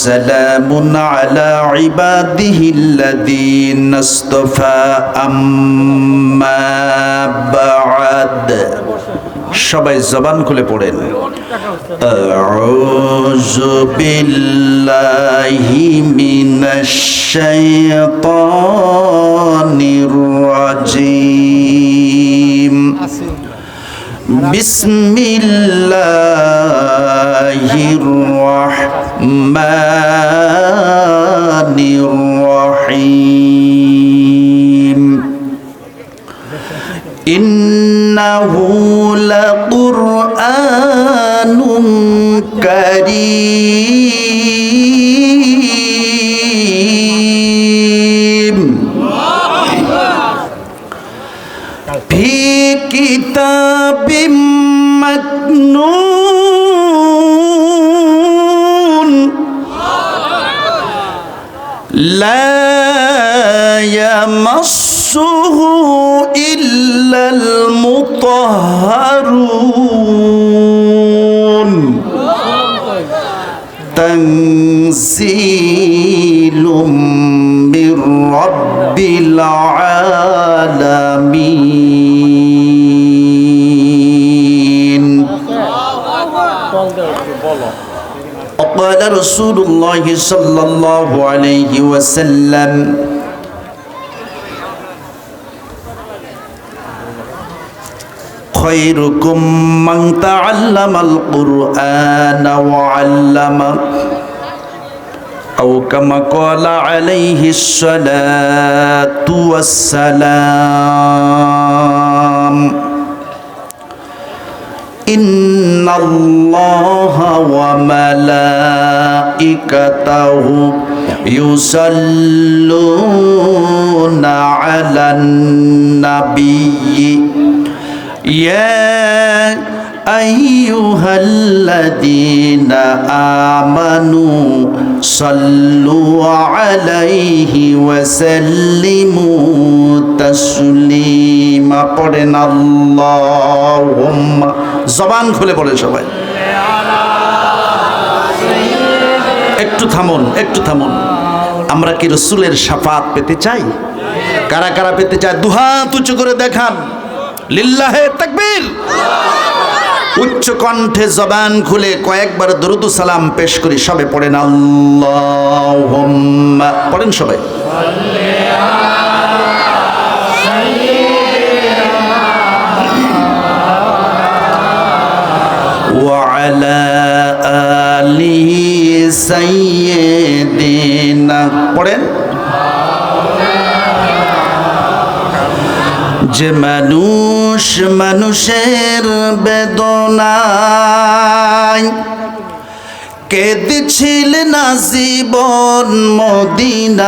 সালামুন আলা ইবাদিহিল্লাযীনা ইসতাফা আম্মা বা'দ। সবাই জবান খুলে পড়েন। আউযু বিল্লাহি মিনাশ শাইতানির রাজীম। বিসমিল্লাহির রাহমানির রাহিম। ইন্নাহু লাকুরআনুন কারীম ফি কিতাবিম মাকনুন লা ইয়ামাসসুহু ইল্লাল মুতাহহারুন তানজিলুম মির রাব্বিল আলামিন। وقال رسول الله صلى الله عليه وسلم خيركم من تعلم القرآن وعلمه أو كما قال عليه الصلاة والسلام إن الله وملائكته يصلون على النبي يا أيها الذين آمنوا صلوا عليه وسلموا تسليما। পড়েন আল্লাহুম্মা। জবান খুলে পড়েন সবাই। একটু থামুন, একটু থামুন। আমরা কি রাসূলের শাফাত পেতে চাই? কারা কারা পেতে চায় দুহাত উঁচু করে দেখান। লিল্লাহে তাকবীর। উচ্চ কণ্ঠে জবান খুলে কয়েকবার দরুদ ও সালাম পেশ করি। সবে পড়েন আল্লাহুম্মা। পড়েন সবাই। ওয়া আলা আলিহি সাইয়্যিদিনা। পড়েন। যে মানুষ মানুষের বেদনায় কেঁদেছিলেন জীবন মদিনায়,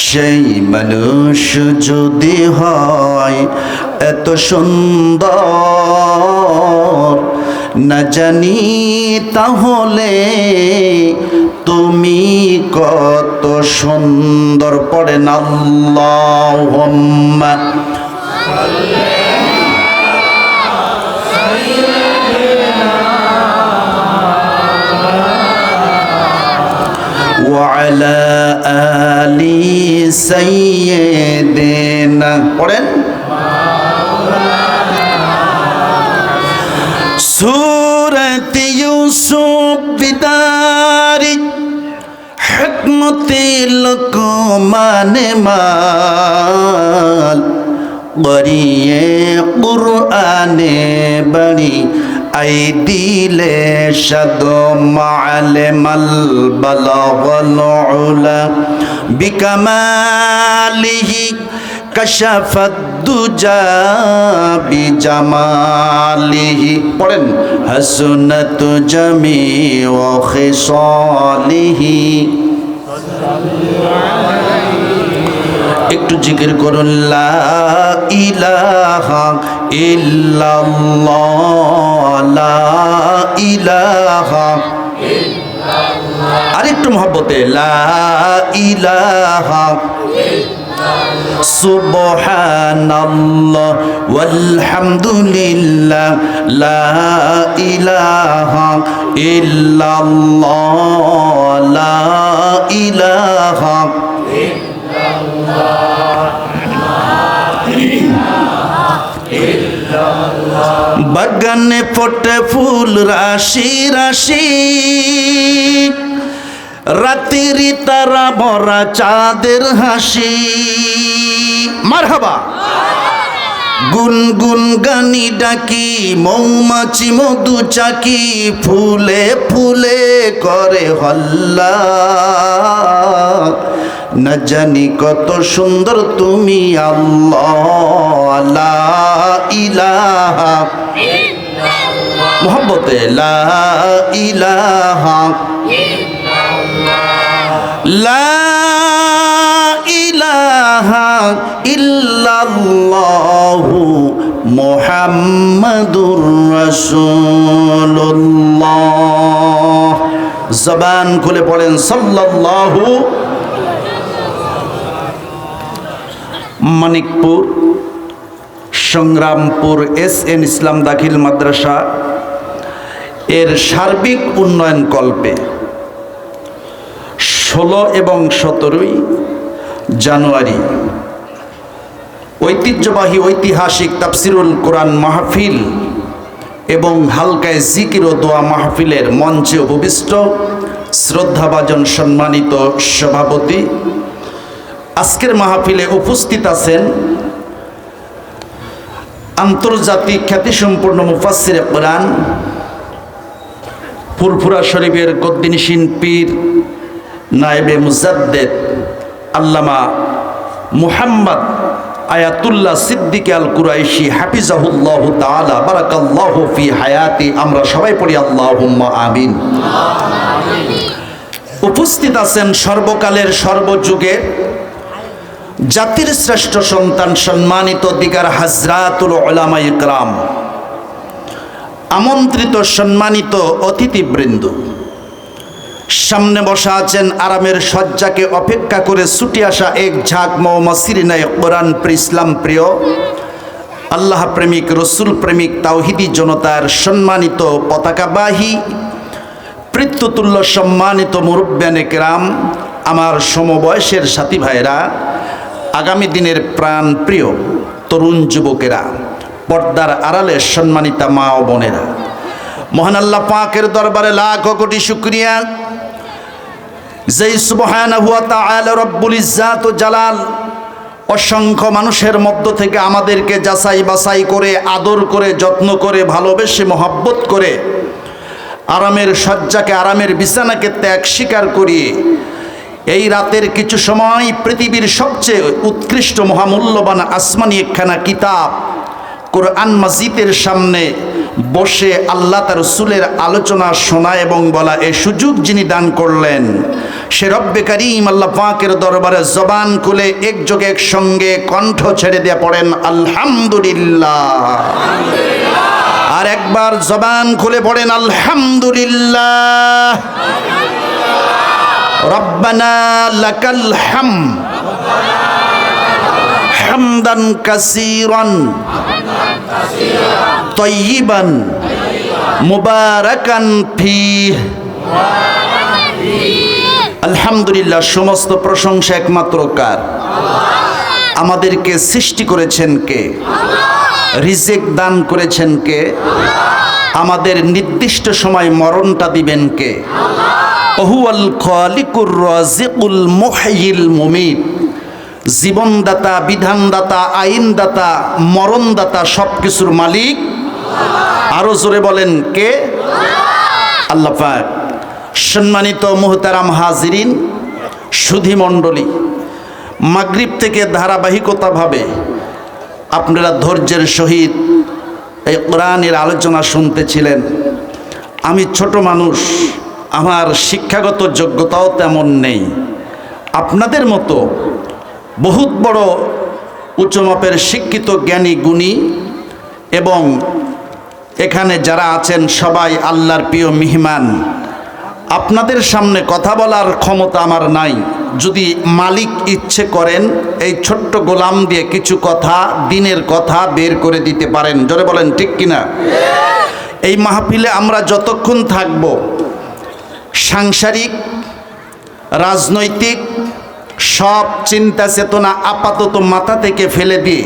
সেই মানুষ যদি হয় এত সুন্দর না জানি তাহলে তুমি কত সুন্দর। পড়েন আল্লাহুম্মা ওয়া আলা আলি সাইয়্যিদিনা। পড়েন। সূরাত ইউসুফ বিদারি হিকমতে লোকমান মাল গরিয়ে কুরআনে বড়ি আই দিলে শদ মালমাল বলগল উলা বিকামালিহি কাশাফাত দুজা বিজামালিহি। পড়েন। হাসনাত জামিউ খিসালিহি। একটু জিকির করুন লা ইলাহা ইল্লাল্লাহ লা ইলাহা ইল্লাল্লাহ। আরেকটু মহব্বতে লা ইলাহা সুবহানাল্লাহ ওয়ালহামদুলিল্লাহ লা ইলাহা ইল্লাল্লাহ লা ইলাহা বাগানে ফোটে ফুল রাশি রাশি, রাতের তারা ভরা চাঁদের হাসি। মারহাবা। গুনগুন গানি ডাকি মৌমাছি মধু চাকি, ফুলে ফুলে করে হল্লা। না জানি কত সুন্দর তুমি আল্লাহ, লা ইলাহা মোহাম্মতে লা ইলাহা লা ইলাহা ইল্লাল্লাহু মুহাম্মাদুর রাসূলুল্লাহ। জবান খুলে পড়েন সাল্লাল্লাহু। মানিকপুর সংগ্রামপুর SN ইসলাম দাখিল মাদ্রাসা এর সার্বিক উন্নয়ন কল্পে 16 এবং 17 জানুয়ারি ঐতিহ্যবাহী ঐতিহাসিক তাফসিরুল কোরআন মাহফিল এবং হালকায় জিকির ও দোয়া মাহফিলের মঞ্চে উপবিষ্ট শ্রদ্ধাভাজন সম্মানিত সভাপতি, আজকের মাহফিলে উপস্থিত আছেন আন্তর্জাতিক খ্যাতিসম্পন্ন মুফাসসিরে কোরআন, ফুরফুরা শরীফের গদ্দিনশীন পীর নায়েবে মুজাদ্দেদ আল্লামা মুহাম্মদ আয়াতুল্লাহ সিদ্দিক আল কুরাইশি হাফিজাহুল্লাহু তাআলা বারাকাল্লাহু ফি হায়াতি। আমরা সবাই পড়ি আল্লাহুম্মা আমিন। উপস্থিত আছেন সর্বকালের সর্বযুগের জাতির শ্রেষ্ঠ সন্তান সম্মানিত দিগার হাজরাতুল উলামা ইকরাম, আমন্ত্রিত সম্মানিত অতিথিবৃন্দ। সামনে বসা আছেন আরামের শয্যাকে অপেক্ষা করে ছুটি আসা এক ঝাঁক মৌমাছিরিনায় কোরআন ইসলাম প্রিয় আল্লাহ প্রেমিক রসুল প্রেমিক তাওহিদি জনতার সম্মানিত পতাকাবাহী পিতৃতুল্য সম্মানিত মুরব্বিয়ানে কেরাম, আমার সমবয়সের সাথী ভাইরা, আগামী দিনের প্রাণ প্রিয় তরুণ যুবকেরা, পর্দার আড়ালে সম্মানিতা মা ও বোনেরা, মহান আল্লাহ পাকের দরবারে লাখ কোটি শুকরিয়া, যেই সুবহানাহু ওয়া তাআলা রব্বুল ইজ্জাত ও জালাল অসংখ্য মানুষের মধ্য থেকে আমাদেরকে যাচাই বাছাই করে, আদর করে, যত্ন করে, ভালোবেসে, মহব্বত করে আরামের শয্যাকে, আরামের বিছানাকে ত্যাগ স্বীকার করিয়ে এই রাতের কিছু সময় পৃথিবীর সবচেয়ে উৎকৃষ্ট মহামূল্যবান আসমানি একখানা কিতাব কোরআন মাজিদের সামনে বসে আল্লাহ তার রাসূলের আলোচনা শোনা এবং বলা এই সুযোগ যিনি দান করলেন, সে রব্বে কারীম আল্লাহ পাকের দরবারে জবান খুলে একযোগে একসঙ্গে কণ্ঠ ছেড়ে দিয়ে পড়েন আলহামদুলিল্লাহ। আর একবার জবান খুলে পড়েন আলহামদুলিল্লাহ। রব্বানা লাকাল হামদ হামদান কাসীরান তাইয়িবান মুবারাকান ফীহ। আলহামদুলিল্লাহ, সমস্ত প্রশংসা একমাত্র কার? আমাদেরকে সৃষ্টি করেছেন কে? রিজিক দান করেছেন কে? আমাদের নির্দিষ্ট সময় মরণটা দিবেন কে? হুয়াল খালিকুর রাজিকুল মুহয়িল মুমিত। জীবনদাতা, বিধানদাতা, আইনদাতা, মরণদাতা, সব কিছুর মালিক। আরো জোরে বলেন কে? আল্লাহ পাক। সম্মানিত মুহতারাম হাজিরিন, সুধী মণ্ডলী, মাগরিব থেকে ধারাবাহিকতাভাবে আপনারা ধৈর্যের সহিত এই কোরআনের আলোচনা শুনতেছিলেন। আমি ছোট মানুষ, আমার শিক্ষাগত যোগ্যতাও তেমন নেই। আপনাদের মতো বহুত বড় উচ্চমাপের শিক্ষিত জ্ঞানী গুণী এবং এখানে যারা আছেন সবাই আল্লাহর প্রিয় মেহমান। আপনাদের সামনে কথা বলার ক্ষমতা আমার নাই, যদি মালিক ইচ্ছে করেন এই ছোট্ট গোলাম দিয়ে কিছু কথা, দিনের কথা বের করে দিতে পারেন। জোরে বলেন ঠিক কিনা? এই মাহফিলে আমরা যতক্ষণ থাকব, সাংসারিক, রাজনৈতিক সব চিন্তা চেতনা আপাতত মাথা থেকে ফেলে দিয়ে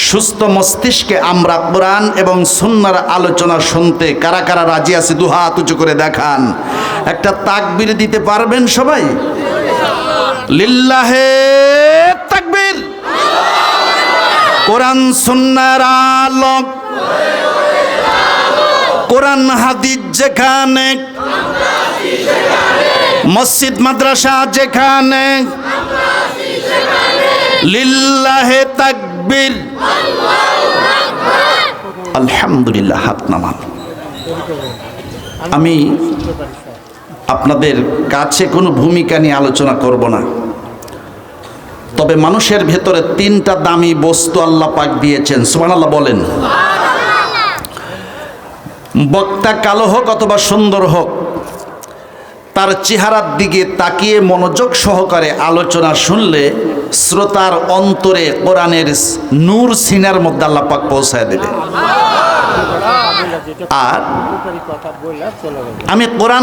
সুস্থ মস্তিষ্কে আমরা কোরআন এবং সুন্নাহর আলোচনা শুনতে কারা কারা রাজি আছে দু হাত উঁচু করে দেখান। একটা তাকবীর দিতে পারবেন সবাই? লিল্লাহে তাকবীর। কোরআন সুন্নাহর আলো, কোরআন হাদিস যেখানে, মসজিদ মাদ্রাসা যেখানে, লিল্লাহে তাকবীর, আলহামদুলিল্লাহ। হাত নামান। আমি আপনাদের কাছে কোনো ভূমিকা নিয়ে আলোচনা করব না, তবে মানুষের ভেতরে তিনটা দামি বস্তু আল্লাহ পাক দিয়েছেন। সুবহানাল্লাহ বলেন। বক্তা কালো হোক অথবা সুন্দর হোক, তার চেহারার দিকে তাকিয়ে মনোযোগ সহকারে আলোচনা শুনলে শ্রোতার অন্তরে কোরআনের নূর সিনার মধ্যে আল্লাহ পাক পৌঁছায় দেবে। আর আমি কোরআন